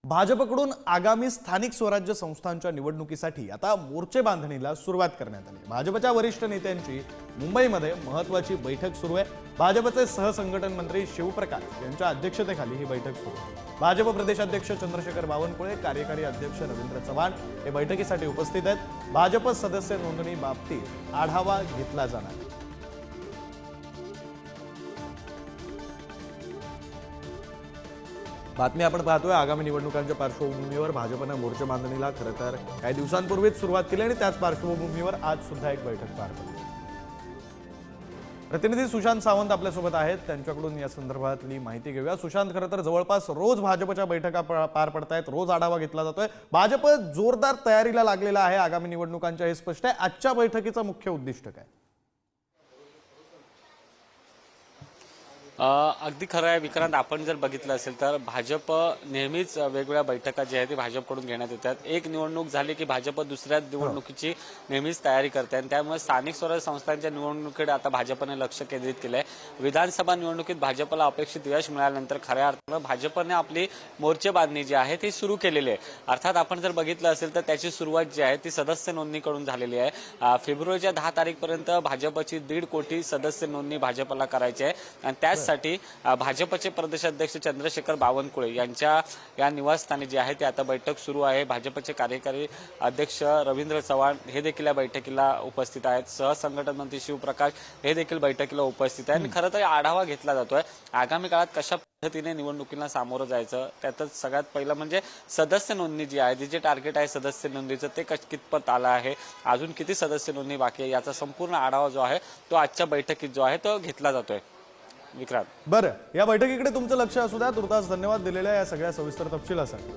भाजपकडून आगामी स्थानिक स्वराज्य संस्थांच्या निवडणुकीसाठी आता मोर्चे बांधणीला सुरुवात करण्यात आली। भाजपच्या वरिष्ठ नेत्यांची मुंबईमध्ये महत्त्वाची बैठक सुरू आहे। भाजपचे सहसंघटन मंत्री शिवप्रकाश यांच्या अध्यक्षतेखाली ही बैठक सुरू आहे। भाजप प्रदेशाध्यक्ष चंद्रशेखर बावनकुळे, कार्यकारी अध्यक्ष रवींद्र चव्हाण हे बैठकीसाठी उपस्थित आहेत। भाजप सदस्य नोंदणी बाबतीत आढावा घेतला जाणार आहे। बातमी आपण पाहतोय आगामी निवडणुकांच्या पार्श्वभूमीवर भाजपने मोर्चे बांधणीला खरं तर काही दिवसांपूर्वीच सुरुवात केली आणि त्याच पार्श्वभूमीवर आज सुद्धा एक बैठक पार पडली। प्रतिनिधी सुशांत सावंत आपल्यासोबत आहेत, त्यांच्याकडून या संदर्भातली माहिती घेऊया। सुशांत, खरं तर जवळपास रोज भाजपच्या बैठका पार पडतायत, रोज आढावा घेतला जातोय। भाजप जोरदार तयारीला लागलेला आहे आगामी निवडणुकांच्या, हे स्पष्ट आहे। आजच्या बैठकीचं मुख्य उद्दिष्ट काय? अगदी खरं आहे विक्रांत, आपण जर बघितलं असेल तर भाजप नेहमीच वेगवेगळ्या बैठका जी आहेत ती भाजपकडून घेण्यात येतात। एक निवडणूक झाली की भाजप दुसऱ्या निवडणुकीची नेहमीच तयारी करते आणि त्यामुळे स्थानिक स्वराज्य संस्थांच्या निवडणुकीकडे आता भाजपने लक्ष केंद्रित केलंय। विधानसभा निवडणुकीत भाजपला अपेक्षित यश मिळाल्यानंतर खऱ्या अर्थानं भाजपने आपली मोर्चे बांधणी जी आहे ती सुरू केलेली आहे। अर्थात आपण जर बघितलं असेल तर त्याची सुरुवात जी आहे ती सदस्य नोंदणीकडून झालेली आहे। फेब्रुवारीच्या 10 तारीखपर्यंत भाजपची 1.5 कोटी सदस्य नोंदणी भाजपला करायची आहे आणि त्यासाठी भाजपचे प्रदेशाध्यक्ष चंद्रशेखर बावनकुळे यांच्या या निवासस्थानी जे आहे ते आता बैठक सुरू आहे। भाजपचे कार्यकारी अध्यक्ष रवींद्र चव्हाण हे देखील या बैठकीला उपस्थित आहेत। सहसंघटन मंत्री शिवप्रकाश हे देखील बैठकीला उपस्थित आहेत आणि खरं तर आढावा घेतला जातोय आगामी काळात कशा पद्धतीने निवडणुकीला सामोरं जायचं। त्यातच सगळ्यात पहिलं म्हणजे सदस्य नोंदणी जी आहे, जे टार्गेट आहे सदस्य नोंदणीचं ते कितपत आलं आहे, अजून किती सदस्य नोंदणी बाकी आहे, याचा संपूर्ण आढावा जो आहे तो आजच्या बैठकीत जो आहे तो घेतला जातोय। विक्रांत, बरं, या बैठकीकडे तुमचं लक्ष असू द्या। तुर्तास धन्यवाद दिलेल्या या सगळ्या सविस्तर तपशिलासाठी।